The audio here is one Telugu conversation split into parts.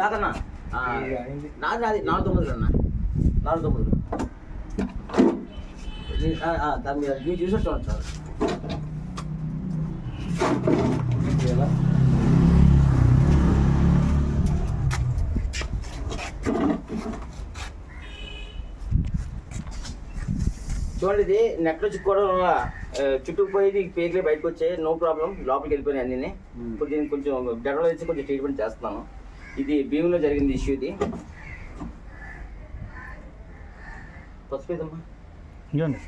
కాదన్నా నాది 49 అన్న 49 దాని మీద మీరు చూసినట్టు చూడండి సార్. చూడండి, ఇది నెట్లో చిక్కుకోవడం వల్ల చుట్టుకుపోయి పేర్లే బయటకు వచ్చాయి. నో ప్రాబ్లం, లోపలికి వెళ్ళిపోయినాయి అన్నీ. ఇప్పుడు దీనికి కొంచెం డెవలప్ చేసి కొంచెం ట్రీట్మెంట్ చేస్తున్నాను. ఇది భీములో జరిగింది ఇష్యూ. ఇది పసుపేదమ్మా ఇవ్వండి.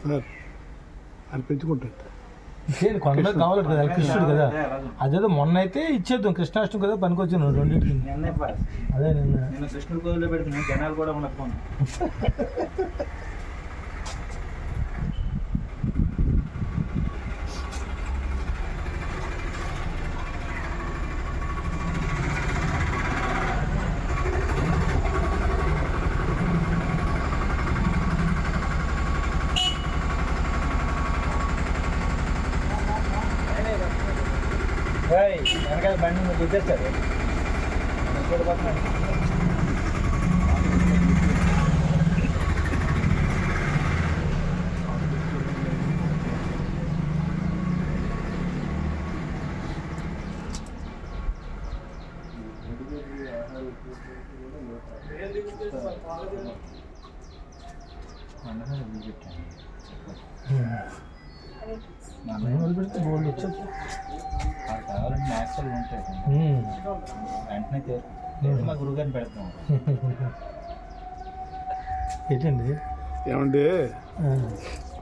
సార్ అది పెంచుకుంటాడు. కొండ కావాలి కదా, కృష్ణుడు కదా. అదేదో మొన్న అయితే ఇచ్చేద్దాం, కృష్ణాష్టమి కదా పనికొచ్చాను రెండింటికి. అదే నిన్న కృష్ణుడు కోవిలో పెడుతున్నాను, జనాలు కూడా ఉండకపోను. వెనకాల బండి గుర్తొచ్చారు పెడితే బోల్డ్ వచ్చారు. కావాలంటే న్యాచురల్ ఉంటాయి, వెంటనే తీరు. మా గురుగారిని పెడతాం. ఏంటండి ఏమంటే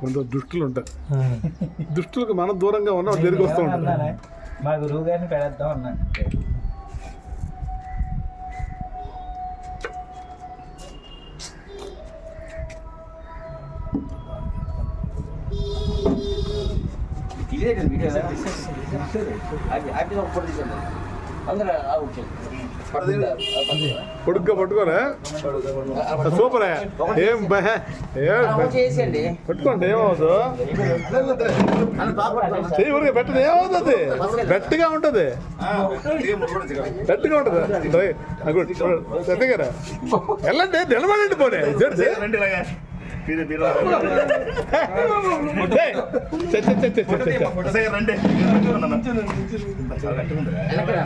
కొంత దుష్టులు ఉంటారు. దుష్టులకు మనం దూరంగా ఉన్నా తిరిగి వస్తూ ఉంటారు. మా గురువు గారిని పెడతాం అన్నా. పొడుగ్గా పట్టుకోరా, సూపర్. ఏం చేసేయండి, పట్టుకోండి, ఏమవుతుంది చెయ్యి ఊరికే పెట్టదు, ఏమవుతుంది గట్టిగా ఉంటుంది, గట్టిగా ఉంటుంది. గారా వెళ్ళండి, నిలబడండి. పోనీ రండి.